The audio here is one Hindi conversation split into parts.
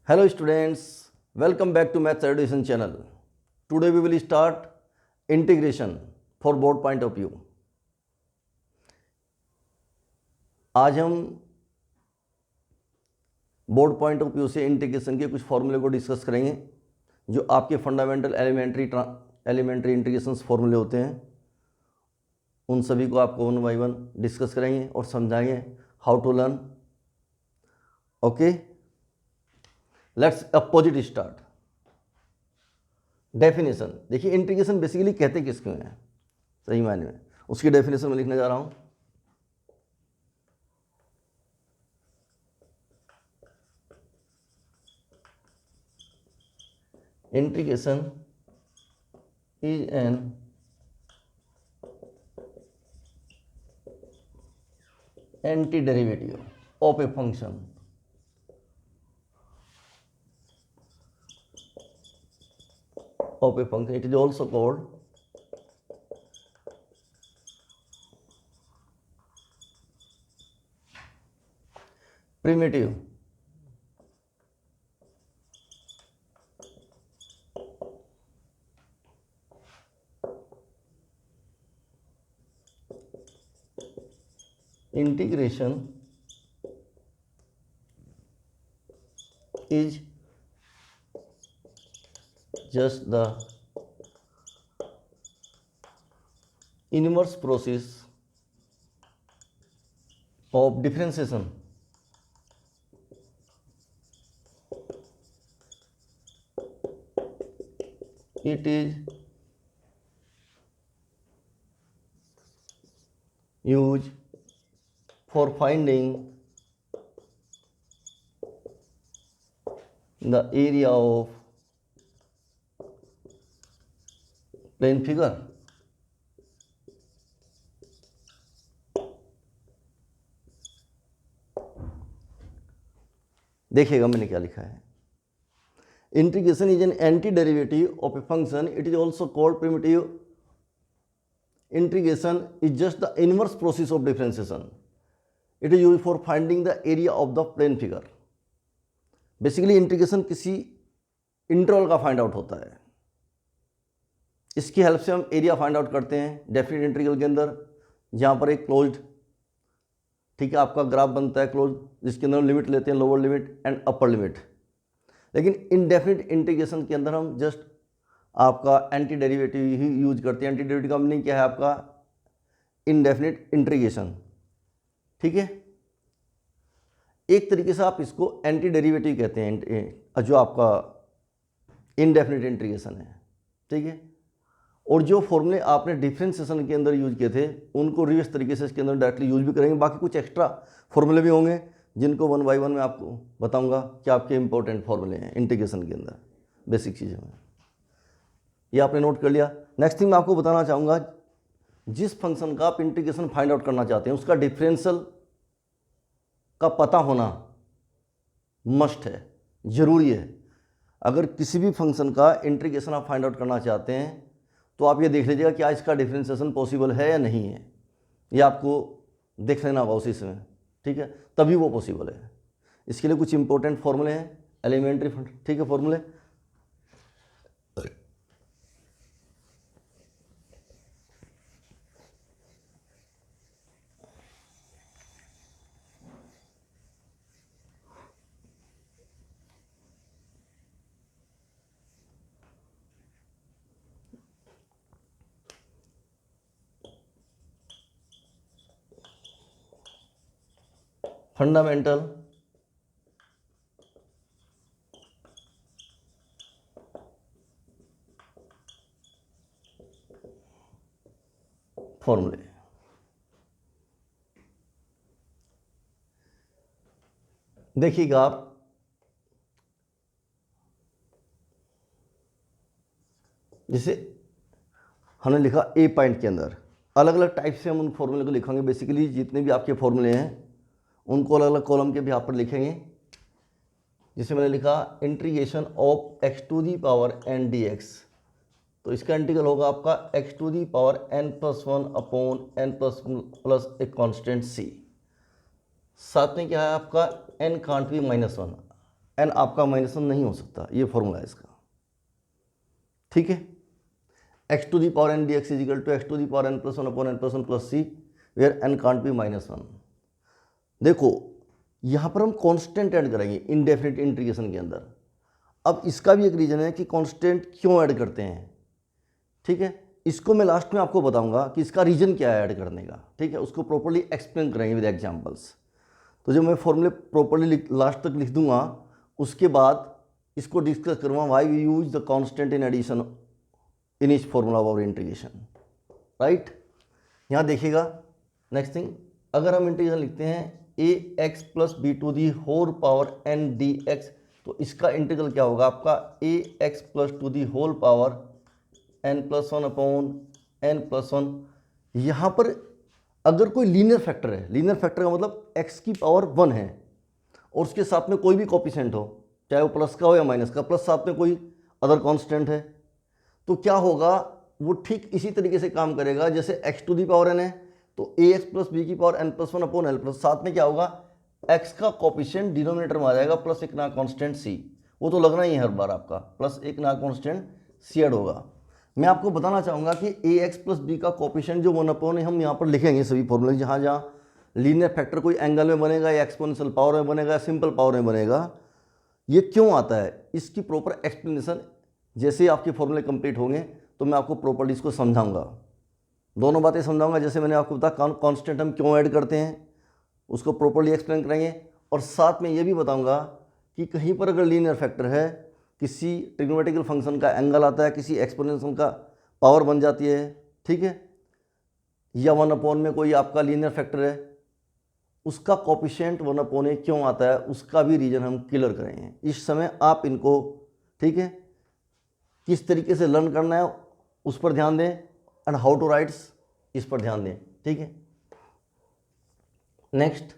Hello students, welcome back to Maths Education channel. Today we will start integration for board point of view. आज हम बोर्ड पॉइंट ऑफ व्यू से इंटीग्रेशन के कुछ फॉर्मूले को डिस्कस करेंगे जो आपके फंडामेंटल एलिमेंट्री इंटीग्रेशन फॉर्मूले होते हैं। उन सभी को आपको वन बाय वन डिस्कस करेंगे और समझाएंगे how to learn. Okay, let's opposite start. Definition देखिए, इंटीग्रेशन बेसिकली कहते किसको हैं सही मायने में, उसकी डेफिनेशन में लिखने जा रहा हूं। Integration is an anti derivative of a function of a function. It is also called primitive integration is just the inverse process of differentiation. It is used for finding the area of plane figure. देखिएगा मैंने क्या लिखा है। Integration is an anti derivative of a function. It is also called primitive. Integration is just the inverse process of differentiation. It is use for finding the area of the plane figure. Basically integration किसी इंटरवल का फाइंड आउट होता है। इसकी हेल्प से हम एरिया फाइंड आउट करते हैं डेफिनेट इंटीग्रल के अंदर, जहाँ पर एक क्लोज्ड, ठीक है, आपका ग्राफ बनता है क्लोज, जिसके अंदर हम लिमिट लेते हैं, lower limit and upper limit. लेकिन इनडेफिनिट इंटीग्रेशन के अंदर हम जस्ट आपका एंटी डेरिवेटिव ही यूज करते हैं। एंटी डेरिवेटिव का मीनिंग क्या है आपका? Indefinite integration. ठीक है, एक तरीके से आप इसको एंटी डेरिवेटिव कहते हैं जो आपका इनडेफिनिट इंटीग्रेशन है। ठीक है, और जो फॉर्मूले आपने डिफरेंशिएशन के अंदर यूज किए थे उनको रिवर्स तरीके से इसके अंदर डायरेक्टली यूज भी करेंगे। बाकी कुछ एक्स्ट्रा फॉर्मूले भी होंगे जिनको वन बाय वन मैं आपको बताऊंगा कि आपके इंपॉर्टेंट फॉर्मूले हैं इंटीग्रेशन के अंदर, बेसिक चीज़ें हैं। ये आपने नोट कर लिया। नेक्स्ट थिंग मैं आपको बताना चाहूँगा, जिस फंक्शन का आप इंटीग्रेशन फाइंड आउट करना चाहते हैं उसका डिफरेंशियल का पता होना मस्ट है, ज़रूरी है। अगर किसी भी फंक्शन का इंटीग्रेशन आप फाइंड आउट करना चाहते हैं तो आप ये देख लीजिएगा क्या इसका डिफरेंशिएशन पॉसिबल है या नहीं है। ये आपको देख लेना होगा उसी समय, ठीक है, तभी वो पॉसिबल है। इसके लिए कुछ इंपॉर्टेंट फॉर्मूले हैं, एलिमेंट्री, ठीक है, फॉर्मूले। फंडामेंटल फॉर्मूले। देखिएगा आप, जैसे हमने लिखा ए पॉइंट के अंदर, अलग अलग टाइप से हम उन फॉर्मूले को लिखेंगे। बेसिकली जितने भी आपके फॉर्मूले हैं उनको अलग अलग कॉलम के भी यहाँ पर लिखेंगे। जिसे मैंने लिखा integration of x to the power n dx, तो इसका इंटीग्रल होगा आपका x to the power n+1 upon n plus एक कॉन्स्टेंट c। साथ में क्या है आपका n कांट भी -1, एन आपका -1 नहीं हो सकता, ये फॉर्मूला है इसका, ठीक है। x to the power n dx is equal to x to the power n plus 1 upon n plus 1 plus c where n can't be -1। देखो यहाँ पर हम कांस्टेंट ऐड करेंगे इनडेफिनिट इंटीग्रेशन के अंदर। अब इसका भी एक रीज़न है कि कांस्टेंट क्यों ऐड करते हैं, ठीक है। इसको मैं लास्ट में आपको बताऊंगा कि इसका रीज़न क्या है ऐड करने का, ठीक है। उसको प्रॉपर्ली एक्सप्लेन करेंगे विद एग्जांपल्स। तो जब मैं फॉर्मूले प्रॉपर्ली लास्ट तक लिख दूंगा, उसके बाद इसको डिस्कस करूँगा why we use the constant in addition in each formula of integration, right. यहाँ देखिएगा नेक्स्ट थिंग, अगर हम इंटीग्रेशन लिखते हैं ax plus B to the whole power n dx, तो इसका इंटीग्रल क्या होगा आपका ax plus to the whole power n plus 1 upon n plus 1। यहाँ पर अगर कोई लीनियर फैक्टर है, लीनियर फैक्टर का मतलब x की पावर 1 है और उसके साथ में कोई भी कोफिशिएंट हो, चाहे वो प्लस का हो या माइनस का, प्लस साथ में कोई अदर कांस्टेंट है, तो क्या होगा, वो ठीक इसी तरीके से काम करेगा जैसे x to the power n है तो ax प्लस बी की power n plus 1 upon l plus साथ में क्या होगा, x का कोफिशिएंट डिनोमिनेटर में आ जाएगा प्लस एक नया कांस्टेंट c, वो तो लगना ही है हर बार आपका, प्लस एक नया कांस्टेंट c ऐड होगा। मैं आपको बताना चाहूँगा कि ax प्लस बी का कोफिशिएंट जो 1 अपॉन हम यहाँ पर लिखेंगे सभी फॉर्मूले, जहाँ जहाँ लीनियर फैक्टर कोई एंगल में बनेगा या एक्सपोनेंशियल पावर में बनेगा या सिंपल पावर में बनेगा, ये क्यों आता है, इसकी प्रॉपर एक्सप्लेनेशन जैसे आपके फॉर्मूले कंप्लीट होंगे तो मैं आपको प्रॉपर्ली इसको समझाऊंगा, दोनों बातें समझाऊंगा। जैसे मैंने आपको बताया कांस्टेंट हम क्यों ऐड करते हैं, उसको प्रॉपर्ली एक्सप्लेन करेंगे, और साथ में ये भी बताऊंगा कि कहीं पर अगर लीनियर फैक्टर है, किसी ट्रिग्नोमेट्रिकल फंक्शन का एंगल आता है, किसी एक्सपोनेंशियल का पावर बन जाती है, ठीक है, या 1 अपॉन में कोई आपका लीनियर फैक्टर है, उसका कोफिशिएंट 1 अपॉन ए क्यों आता है, उसका भी रीजन हम क्लियर करेंगे। इस समय आप इनको, ठीक है, किस तरीके से लर्न करना है उस पर ध्यान दें, एंड हाउ टू राइट्स इस पर ध्यान दें, ठीक है। नेक्स्ट,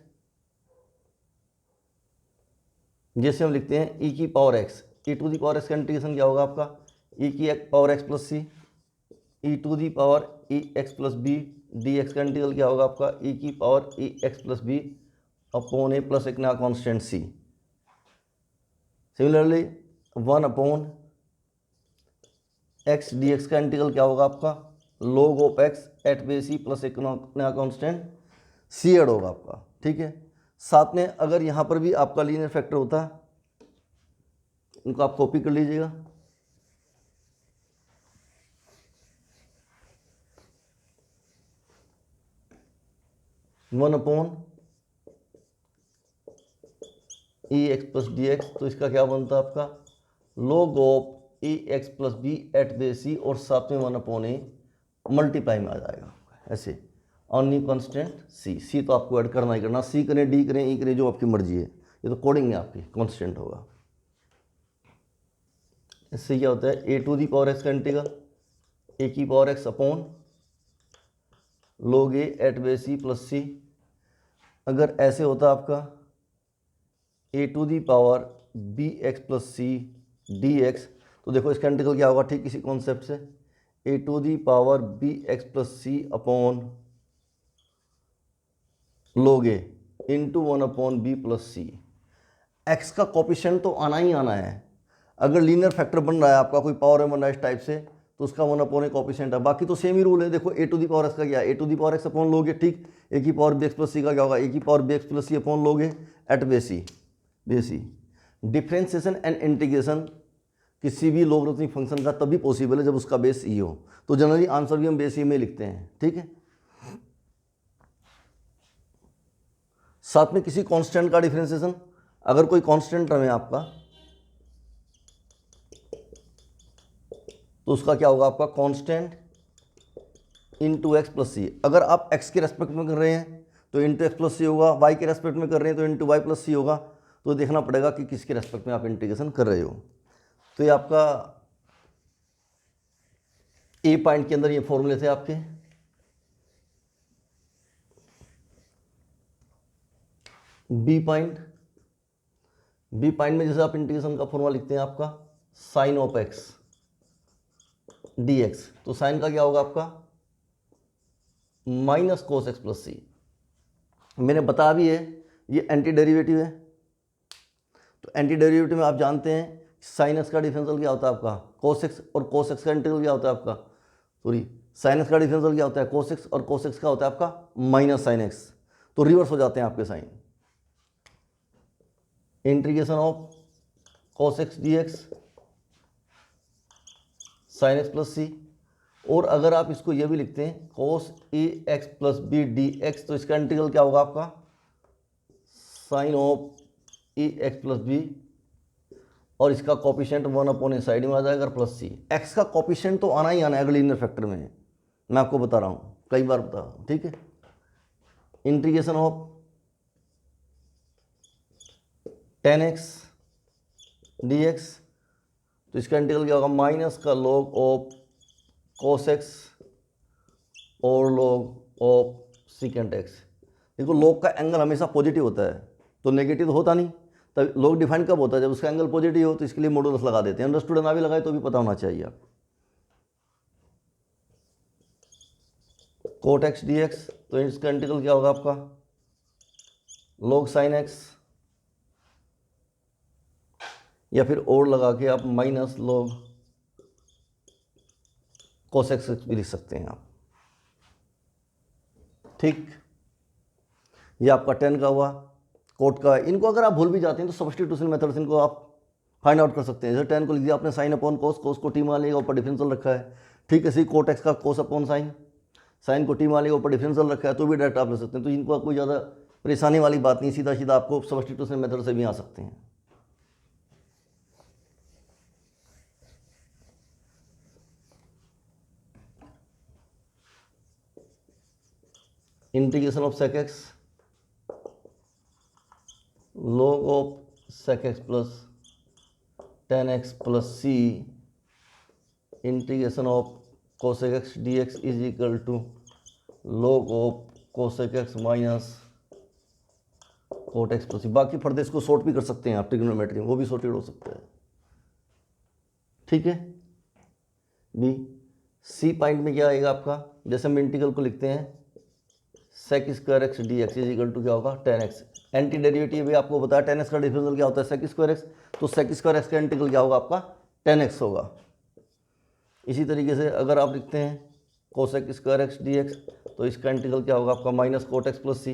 जैसे हम लिखते हैं e की power x, e to the power x का इंटीग्रेशन क्या होगा आपका e की power x plus C, e to the power e x plus B dx का इंटीग्रल क्या होगा आपका e की power e x plus B upon A plus एक नया constant c। Similarly 1 upon x dx का इंटीग्रल क्या होगा आपका log of x at base c plus एक नया कॉन्स्टेंट c ऐड होगा आपका, ठीक है। साथ में अगर यहाँ पर भी आपका लीनियर फैक्टर होता, इनको आप कॉपी कर लीजिएगा, one upon E X plus D X, तो इसका क्या बनता है आपका log of E X plus B at base C, और साथ में 1 अपॉन ए मल्टीप्लाई में आ जाएगा ऐसे ऑन न्यू कॉन्स्टेंट सी। सी तो आपको ऐड करना ही करना, सी करें डी करें ई करें जो आपकी मर्जी है, ये तो कोडिंग में आपकी कॉन्स्टेंट होगा। इससे क्या होता है A to the power X का इंटीग्रल ए की power X upon log A at base C plus C. अगर ऐसे होता आपका A to the power B X plus C D X, तो देखो इसका इंटीग्रल क्या होगा, ठीक इसी कॉन्सेप्ट से A to the power B X plus C upon log A into 1 upon B plus C. X का कोफिशिएंट तो आना ही आना है, अगर लीनियर फैक्टर बन रहा है आपका, कोई पावर में बन रहा है इस टाइप से, तो उसका 1 अपॉन ए कोफिशिएंट है, बाकी तो सेम ही रूल है। देखो A to the power X का क्या है, A to the power X upon log A, ठीक। ए की power B X plus C का क्या होगा, ए की power B X plus C upon log A at base C. Differentiation and integration किसी भी लोगरिथमिक फंक्शन का तभी पॉसिबल है जब उसका बेस ई हो, तो जनरली आंसर भी हम बेस ई में लिखते हैं, ठीक है। साथ में किसी कांस्टेंट का डिफ्रेंसिएशन, अगर कोई कांस्टेंट टर्म है आपका, तो उसका क्या होगा आपका constant into x plus C. अगर आप एक्स के रेस्पेक्ट में कर रहे हैं तो इंटू एक्स प्लस सी होगा, वाई के रेस्पेक्ट में कर रहे हैं तो इंटू वाई प्लस सी होगा, तो देखना पड़ेगा कि किसके रेस्पेक्ट में आप इंटीग्रेशन कर रहे हो। तो ये आपका ए पॉइंट के अंदर ये फॉर्मूले थे आपके। बी पॉइंट में जैसे आप इंटीग्रेशन का फॉर्मूला लिखते हैं आपका sine of X D X, तो साइन का क्या होगा आपका minus cos X plus C. मैंने बताया भी है ये एंटी डेरिवेटिव है, तो एंटी डेरिवेटिव में आप जानते हैं साइन एक्स का डिफरेंशियल क्या होता है आपका कोस एक्स, और कोस एक्स का इंटीग्रल क्या होता है आपका, सॉरी साइन एक्स का डिफरेंशियल क्या होता है कोस एक्स, और कोस एक्स का होता है आपका माइनस साइन एक्स, तो रिवर्स हो जाते हैं आपके sign. Integration of cos X D X sine X plus सी, और अगर आप इसको ये भी लिखते हैं cos A x plus B D X, तो इसका इंटीग्रल क्या होगा आपका sine of A x plus B, और इसका कॉफिशिएंट 1/a साइड में आ जाएगा प्लस सी। एक्स का कॉफिशिएंट तो आना ही आना है अगर लीनियर फैक्टर में, मैं आपको बता रहा हूँ, कई बार बता रहा हूँ, ठीक है। Integration of tan x dx, तो इसका इंटीग्रल क्या होगा माइनस का log ऑफ cos x और log ऑफ secant x। देखो log का एंगल हमेशा पॉजिटिव होता है, तो नेगेटिव तो होता नहीं, तब log डिफाइन कब होता है जब उसका एंगल पॉजिटिव हो, तो इसके लिए मॉडुलस लगा देते हैं। अंडरस्टूड ना भी लगाए तो भी पता होना चाहिए आपको। cot x dx, तो इसका इंटीग्रल क्या होगा आपका log sin x, या फिर और लगा के आप माइनस log cos x भी लिख सकते हैं आप, ठीक। ये आपका tan का हुआ, कोट का। इनको अगर आप भूल भी जाते हैं तो सब्स्टिट्यूशन मेथड से इनको आप फाइंड आउट कर सकते हैं। जैसे tan को लिख दिया आपने साइन अपॉन कोस, कोस को टी मान लिया, ऊपर डिफरेंशियल रखा है, ठीक है। सी कोट एक्स का कोस अपॉन साइन, साइन को टी मान लिया, ऊपर डिफरेंशियल रखा है, तो भी डायरेक्ट आप ले सकते हैं। तो इनको कोई ज़्यादा परेशानी वाली बात नहीं, सीधा सीधा आपको सब्स्टिट्यूशन मेथड से भी आ सकते हैं। Integration of sec x log of sec x plus tan x plus c integration of cosec x dx is equal to log of cosec x minus cot x plus c। बाकी फर्दर इसको सॉर्ट भी कर सकते हैं आप ट्रिग्नोमेट्री में, वो भी सॉर्टेड हो सकता है, ठीक है। बी सी पॉइंट में क्या आएगा आपका, जैसे हम इंटीग्रल को लिखते हैं sec square X D x is equal to क्या होगा tan x। एंटी डेरिवेटिव भी आपको बताया tan x का डिफरेंशियल क्या होता है sec स्क्वायर एक्स, तो sec स्क्वायर एक्स का इंटीग्रल क्या होगा आपका tan x होगा। इसी तरीके से अगर आप लिखते हैं cosec square X D X, तो इसका इंटीग्रल क्या होगा आपका minus cot X plus C,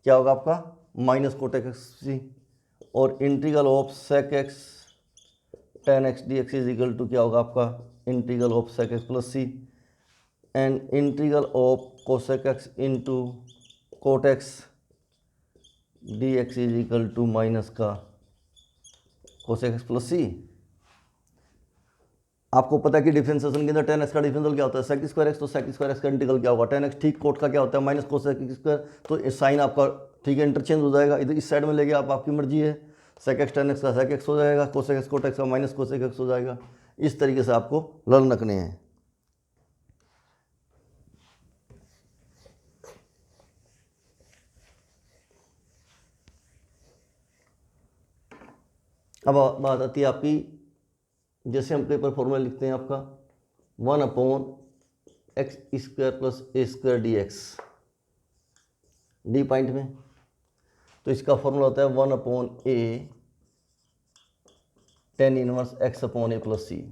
क्या होगा आपका माइनस कोट एक्स सी, और integral of sec X tan x D x is equal to क्या होगा आपका integral of sec X plus C and integral of cosec x into cot X D x is equal to minus का cosec x प्लस सी। आपको पता है कि डिफरेंशिएशन के अंदर tan x का डिफरेंशियल क्या होता है sec स्क्वायर x, तो sec स्क्वायर x का इंटीग्रल क्या होगा tan x, ठीक। कोट का क्या होता है माइनस cosec स्क्वायर, तो साइन आपका ठीक है इंटरचेंज हो जाएगा, इधर इस साइड में ले गया आप, आपकी मर्जी है। sec x tan x का sec x हो जाएगा, cosec x कोट x का माइनस cosec x हो जाएगा। इस तरीके से आपको लर्न रखने हैं। अब बात आती है आपकी, जैसे हम पेपर फॉर्मूला लिखते हैं आपका 1/x स्क्वायर प्लस ए square D X, D point में, तो इसका फॉर्मूला होता है 1/a tan inverse x upon a plus C.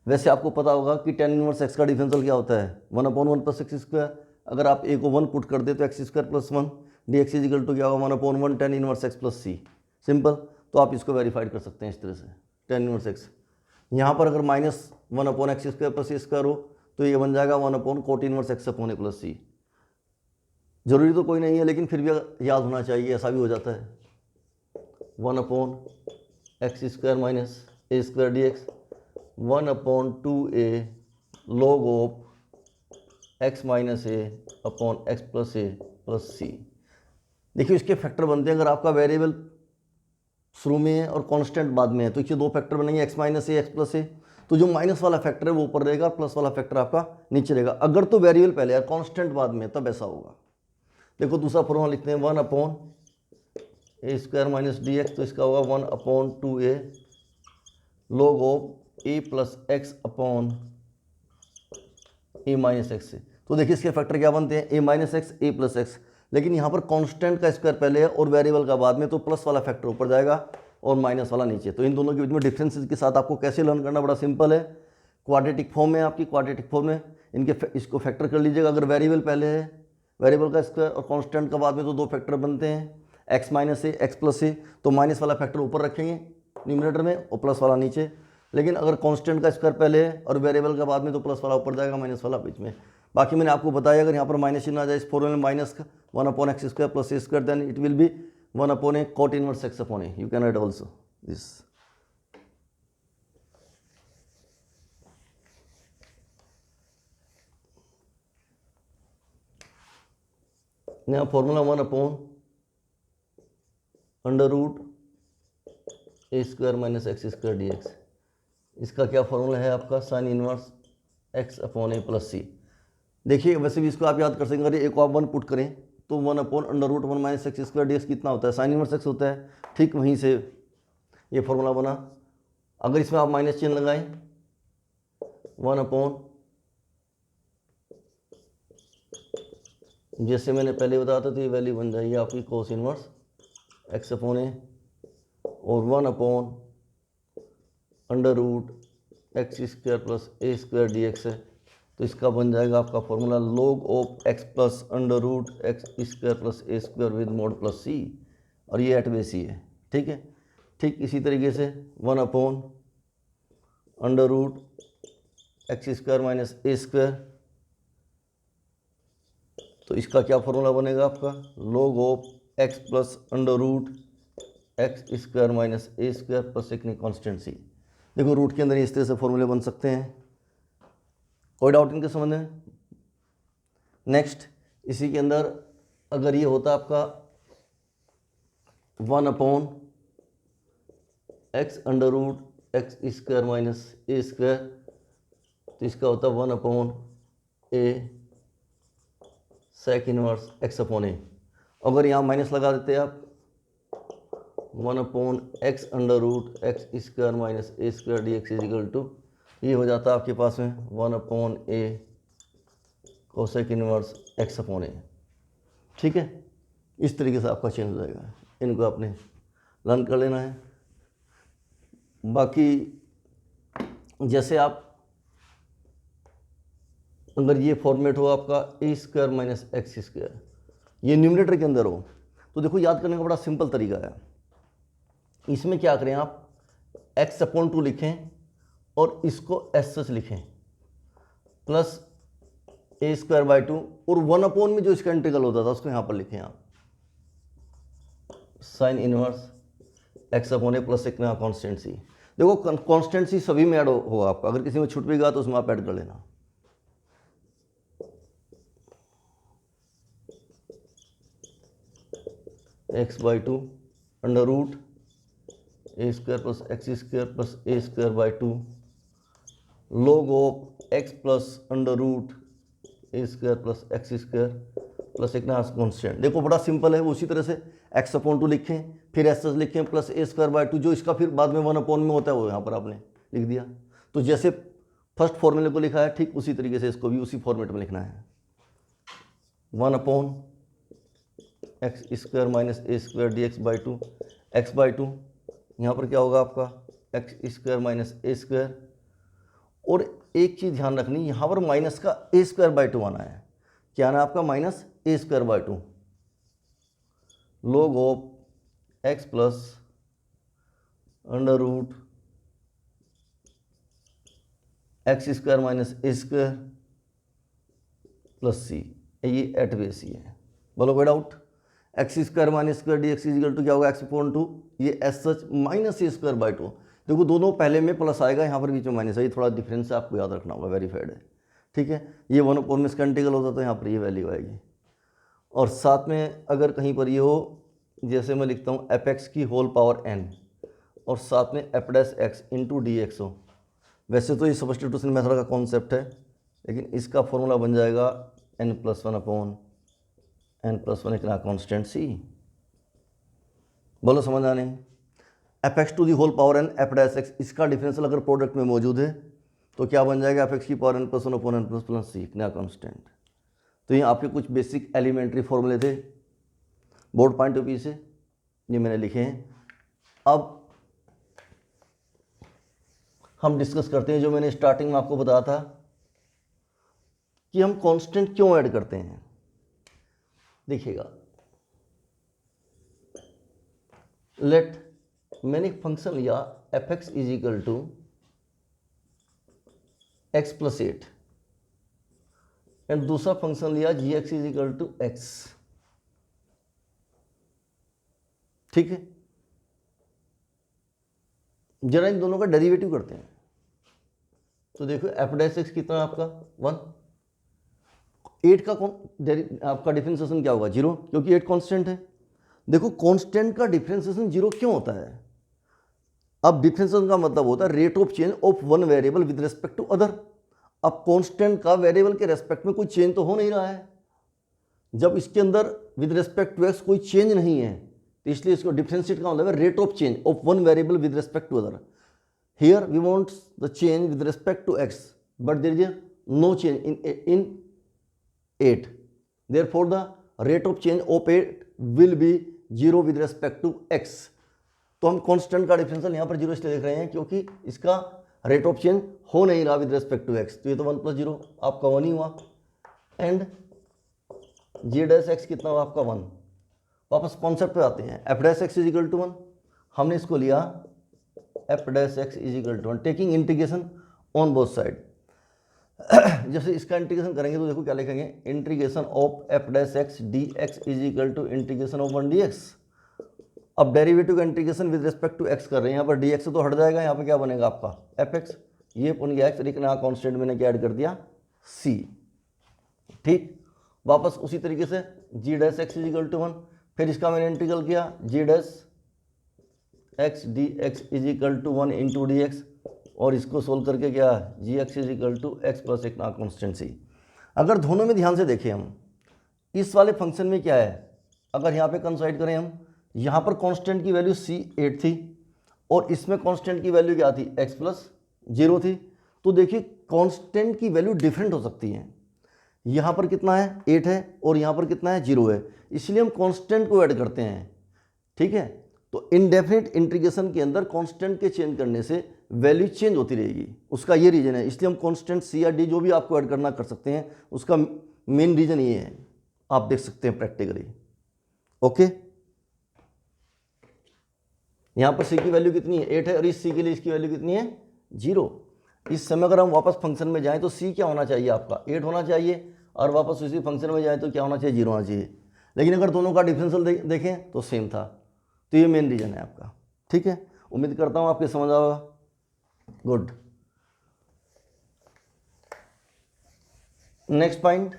वैसे आपको पता होगा कि tan इनवर्स x का डिफरेंशियल क्या होता है 1/1 प्लस एक्स स्क्वायर। अगर आप a को 1 पुट कर दे तो X square plus 1 D x is equal to क्या होगा 1/1 tan inverse x plus C. Simple, तो आप इसको वेरीफाइड कर सकते हैं इस तरह से tan इनवर्स x। यहाँ पर अगर माइनस 1/x स्क्वायर प्लस ए स्क्वायर हो तो ये बन जाएगा 1/cot inverse x upon a plus C. जरूरी तो कोई नहीं है, लेकिन फिर भी याद होना चाहिए, ऐसा भी हो जाता है 1/x square minus a square D x 1/2a log of x minus a upon x plus a plus c. देखिए इसके फैक्टर बनते हैं, अगर आपका वेरिएबल शुरू में है और कांस्टेंट बाद में है तो इसके दो फैक्टर बनेंगे x माइनस ए एक्स प्लस ए, तो जो माइनस वाला फैक्टर है वो ऊपर रहेगा और प्लस वाला फैक्टर आपका नीचे रहेगा। अगर तो वेरिएबल पहले है कांस्टेंट बाद में तब ऐसा होगा। देखो दूसरा फॉर्मूला लिखते हैं 1/a square minus D X, तो इसका होगा 1/2a log of a plus x upon a minus x से। तो देखिए इसके फैक्टर क्या बनते हैं a minus x a plus x, लेकिन यहाँ पर कांस्टेंट का स्क्वायर पहले है और वेरिएबल का बाद में, तो प्लस वाला फैक्टर ऊपर जाएगा और माइनस वाला नीचे। तो इन दोनों के बीच में डिफरेंसेस के साथ आपको कैसे लर्न करना, बड़ा सिंपल है। क्वाड्रेटिक फॉर्म में आपकी, क्वाड्रेटिक फॉर्म में इसको फैक्टर कर लीजिएगा। अगर वेरिएबल पहले है, वेरिएबल का स्क्वायर और कांस्टेंट का बाद में, तो दो फैक्टर बनते हैं, x माइनस ए एक्स प्लस ए। तो माइनस वाला फैक्टर ऊपर रखेंगे न्यूमरेटर में और प्लस वाला नीचे। लेकिन अगर कांस्टेंट का स्क्वायर पहले है और वेरिएबल का बाद में, तो प्लस वाला ऊपर जाएगा, माइनस वाला बीच में। बाकी मैंने आपको बताया अगर यहाँ पर माइनस चिन्ह आ जाए इस फॉर्मूले में, माइनस का 1/x² plus A square, then it will be 1/a cot inverse x upon a. You can write also this. Now formula 1/√ a square minus x square dx. इसका क्या फॉर्मूला है आपका, sine inverse x upon a plus c. देखिए वैसे भी इसको आप याद कर सकेंगे, अगर एक आप 1 पुट करें तो 1/√1 minus x square D x कितना होता है, साइन इनवर्स एक्स होता है। ठीक वहीं से ये फॉर्मूला बना। अगर इसमें आप माइनस चिन्ह लगाएं, 1/, जैसे मैंने पहले बताया था, तो ये वैल्यू बन जाएगी आपकी cos inverse x upon a और 1/√x स्क्वायर प्लस ए स्क्वायर डी एक्स है। तो इसका बन जाएगा आपका formula log of x plus √x square plus A square with mod plus सी, और ये एट बेस ही है। ठीक है, ठीक इसी तरीके से 1/√x square minus a square. तो इसका क्या फॉर्मूला बनेगा आपका, log of x plus √x square minus a square plus एक कॉन्स्टेंट सी। देखो रूट के अंदर इस तरह से फॉर्मूले बन सकते हैं। कोई डाउट इनके समझ में। नेक्स्ट इसी के अंदर अगर ये होता आपका 1/x square minus a square, तो इसका होता 1/a sec inverse x upon a. अगर यहाँ माइनस लगा देते आप, 1/x square minus a square D x is equal to, ये हो जाता है आपके पास में 1/a cosec inverse x upon a. ठीक है, इस तरीके से आपका चेंज हो जाएगा। इनको आपने लर्न कर लेना है। बाकी जैसे आप अगर ये फॉर्मेट हो आपका ए स्क्वायर माइनस एक्स स्क्वायर, ये न्यूमरेटर के अंदर हो, तो देखो याद करने का बड़ा सिंपल तरीका है। इसमें क्या करें आप, x/2 लिखें और इसको एस सच लिखें प्लस a²/2, और 1/, में जो इसका इंटीग्रल होता था उसको यहाँ पर लिखें आप, sign inverse x upon A plus एक नया कॉन्स्टेंट सी। देखो कॉन्स्टेंट सी सभी में ऐड होगा आपका, अगर किसी में छूट भी गया तो उसमें आप ऐड कर लेना। x/2 √a² plus x square plus a²/2 log of x plus √a² plus x square plus एक ना कॉन्स्टेंट। देखो बड़ा सिंपल है। उसी तरह से x/2 लिखें, फिर एस लिखें प्लस a²/2, जो इसका फिर बाद में 1/, में होता है वो यहाँ पर आपने लिख दिया। तो जैसे फर्स्ट फॉर्मूले को लिखा है ठीक उसी तरीके से इसको भी उसी फॉर्मेट में लिखना है। 1/x square minus a square D x/2, x/2 यहाँ पर क्या होगा आपका x square minus a square. और एक चीज़ ध्यान रखनी, यहाँ पर माइनस का a²/2 आना है। क्या आना है आपका, minus a²/2 log of x plus √x square minus a square plus c, ये एट बेस ही है। बोलो कोई doubt. x square minus square D x is equal to क्या होगा, x/2, ये एस सच माइनस a²/2। देखो दोनों पहले में प्लस आएगा, यहाँ पर बीच में माइनस है, ये थोड़ा डिफरेंस है, आपको याद रखना होगा, वेरीफाइड है। ठीक है, ये 1/, में इसका इंटीग्रल होता तो यहाँ पर ये वैल्यू आएगी। और साथ में अगर कहीं पर ये हो, जैसे मैं लिखता हूँ f(x) की होल पावर n और साथ में f'(x) इंटू डी एक्स हो। वैसे तो ये सब्स्टिट्यूशन मेथड का कॉन्सेप्ट है, लेकिन इसका फॉर्मूला बन जाएगा n+1/n+1 इतना कॉन्स्टेंट सी। बोलो समझ आने, f(x) to the whole power n f'(x), इसका डिफरेंशियल अगर प्रोडक्ट में मौजूद है तो क्या बन जाएगा, f(x) की पावर n+1/n+1 सी नया कॉन्स्टेंट। तो ये आपके कुछ बेसिक एलिमेंट्री फॉर्मूले थे बोर्ड पॉइंट ऑफ व्यू से, ये मैंने लिखे हैं। अब हम डिस्कस करते हैं, जो मैंने स्टार्टिंग में आपको बताया था कि हम कांस्टेंट क्यों ऐड करते हैं। देखिएगा, लेट मैंने एक फंक्शन लिया f x is equal to x plus 8 and दूसरा फंक्शन लिया g x is equal to x. ठीक है, जरा इन दोनों का डेरिवेटिव करते हैं। तो देखो एफ डैश एक्स कितना है आपका 1, 8 का आपका डिफरेंशिएशन क्या होगा 0, क्योंकि 8 कांस्टेंट है। देखो कांस्टेंट का डिफरेंशिएशन 0 क्यों होता है? अब डिफरेंशिएशन का मतलब होता है rate of change of one variable with respect to other. अब कांस्टेंट का वेरिएबल के रेस्पेक्ट में कोई चेंज तो हो नहीं रहा है। जब इसके अंदर विद रिस्पेक्ट टू एक्स कोई चेंज नहीं है, तो इसलिए इसको डिफरेंशिएट का मतलब है rate of change of one variable with respect to other. Here we want the change with respect to X, but there is no change in 8, therefore the rate of change of 8 will be 0 with respect to x। तो हम कांस्टेंट का डिफरेंशियल यहाँ पर 0 इसलिए लिख रहे हैं क्योंकि इसका रेट ऑफ चेंज हो नहीं रहा विद रिस्पेक्ट टू x। तो ये तो 1 + 0 आपका 1 ही हुआ, एंड जी डैश एक्स कितना हुआ आपका 1। वापस कॉन्सेप्ट पे आते हैं, F dash x is equal to 1, हमने इसको लिया F dash x is equal to 1 taking integration on both side. जैसे इसका इंटीग्रेशन करेंगे तो देखो क्या लिखेंगे, integration of F dash x D x is equal to integration of 1 D X. अब डेरिवेटिव का integration with respect to X कर रहे हैं, यहाँ पर डी एक्स तो हट जाएगा, यहाँ पर क्या बनेगा आपका एफ एक्स, ये बन गया एक्स, लेकिन यहाँ कॉन्स्टेंट मैंने क्या ऐड कर दिया सी। ठीक, वापस उसी तरीके से g dash x is equal to 1, फिर इसका मैंने इंटीग्रल किया g dash x D x is equal to 1 into d x, और इसको सोल्व करके क्या g x is equal to x plus एक ना कॉन्स्टेंट सी। अगर दोनों में ध्यान से देखें हम, इस वाले फंक्शन में क्या है, अगर यहाँ पे कंसाइड करें हम, यहाँ पर कांस्टेंट की वैल्यू सी 8 थी और इसमें कांस्टेंट की वैल्यू क्या थी x प्लस 0 थी। तो देखिए कांस्टेंट की वैल्यू डिफरेंट हो सकती है, यहाँ पर कितना है 8 है और यहाँ पर कितना है 0 है, इसलिए हम कांस्टेंट को ऐड करते हैं। ठीक है, तो इनडेफिनिट इंटीग्रेशन के अंदर कांस्टेंट के चेंज करने से वैल्यू चेंज होती रहेगी, उसका ये रीजन है। इसलिए हम कांस्टेंट सी या डी जो भी आपको ऐड करना कर सकते हैं, उसका मेन रीजन ये है, आप देख सकते हैं प्रैक्टिकली। ओके, यहाँ पर सी की वैल्यू कितनी है 8 है और इस सी के लिए इसकी वैल्यू कितनी है 0। इस समय अगर हम वापस फंक्शन में जाएं तो सी क्या होना चाहिए आपका 8 होना चाहिए, और वापस उसी फंक्शन में जाएं तो क्या होना चाहिए 0 होना चाहिए। लेकिन अगर दोनों का डिफरेंशियल देखें तो सेम था, तो ये मेन रीजन है आपका। ठीक है, उम्मीद करता हूँ आपके समझ आएगा। Good, next point.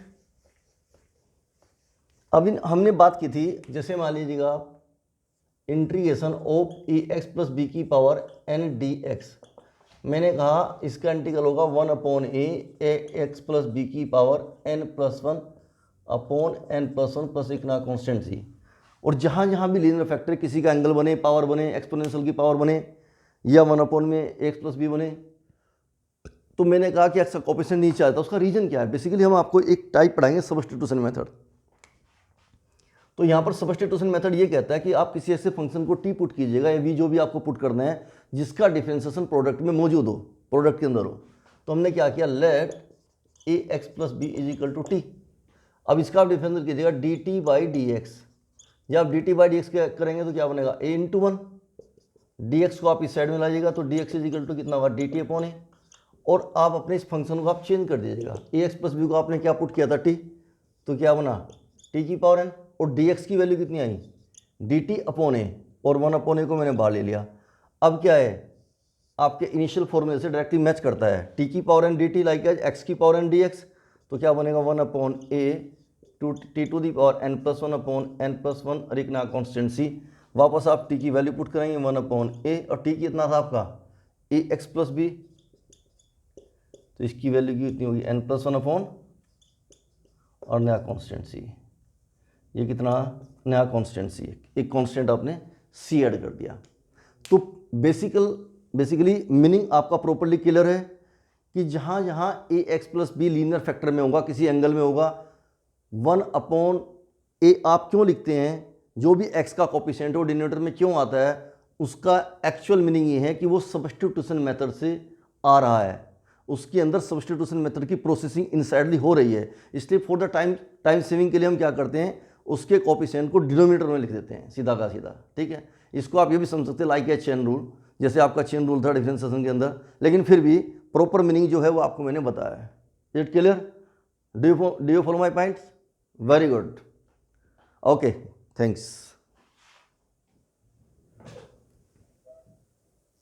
अभी हमने बात की थी, जैसे मान लीजिएगा आप integration of A x plus B की पावर एन डी एक्स, मैंने कहा इसका इंटीग्रल होगा 1/a एक्स प्लस बी की power n + 1 upon n + 1 plus एक ना कॉन्स्टेंट सी। और जहाँ जहाँ भी लीनियर फैक्टर किसी का एंगल बने, पावर बने, एक्सपोनेंशियल की पावर बने, या 1/, में एक्स प्लस बी बने, तो मैंने कहा कि एक्स का कोएफिशिएंट नीचे आता है। उसका रीजन क्या है? बेसिकली हम आपको एक टाइप पढ़ाएंगे सब्स्टिट्यूशन मेथड। तो यहाँ पर सब्स्टिट्यूशन मेथड ये कहता है कि आप किसी ऐसे फंक्शन को टी पुट कीजिएगा, या वी जो भी आपको पुट करना है, जिसका डिफरेंशिएशन प्रोडक्ट में मौजूद हो, प्रोडक्ट के अंदर हो। तो हमने क्या किया, let A x plus B is equal to T. अब इसका आप डिफरेंशिएट कीजिएगा D T by D X. जब आप D T by D X करेंगे तो क्या बनेगा a इंटू 1, डी एक्स को आप इस साइड में लाइएगा तो D x is equal to कितना होगा डी टी अपॉन ए। और आप अपने इस फंक्शन को आप चेंज कर दीजिएगा, ए एक्स प्लस बी को आपने क्या पुट किया था टी, तो क्या बना टी की पावर एन, और डी एक्स की वैल्यू कितनी I D T upon a, और 1/a को मैंने बाहर ले लिया। अब क्या है, आपके इनिशियल फॉर्मूले से डायरेक्टली मैच करता है, टी की power N D T like as X की पावर एन डी एक्स, तो क्या बनेगा 1/a to T to the power n + 1 upon n + 1 और एक ना कॉन्स्टेंट सी। वापस आप टी की वैल्यू पुट करेंगे 1/a, और टी कितना था आपका ए एक्स प्लस बी, तो इसकी वैल्यू कितनी होगी n + 1 अपॉन और नया कॉन्स्टेंट सी। ये कितना नया कॉन्स्टेंट सी, एक कॉन्स्टेंट आपने सी ऐड कर दिया। तो बेसिकली मीनिंग आपका प्रॉपर्ली क्लियर है कि जहाँ जहाँ a x plus b linear factor में होगा, किसी एंगल में होगा, 1/a आप क्यों लिखते हैं, जो भी x का कोएफिशिएंट हो डिनोमिनेटर में क्यों आता है, उसका एक्चुअल मीनिंग ये है कि वो सब्स्टिट्यूशन मेथड से आ रहा है उसके अंदर सब्स्टिट्यूशन मेथड की प्रोसेसिंग इनसाइडली हो रही है, इसलिए फॉर द टाइम सेविंग के लिए हम क्या करते हैं, उसके कोफिशिएंट को डिनोमिनेटर में लिख देते हैं सीधा का सीधा। ठीक है, इसको आप ये भी समझ सकते हैं लाइक ए चेन रूल, जैसे आपका चेन रूल था डिफरेंशिएशन के अंदर, लेकिन फिर भी प्रॉपर मीनिंग जो है वो आपको मैंने बताया है। Is it clear? Do you follow my points? Very good, okay, thanks.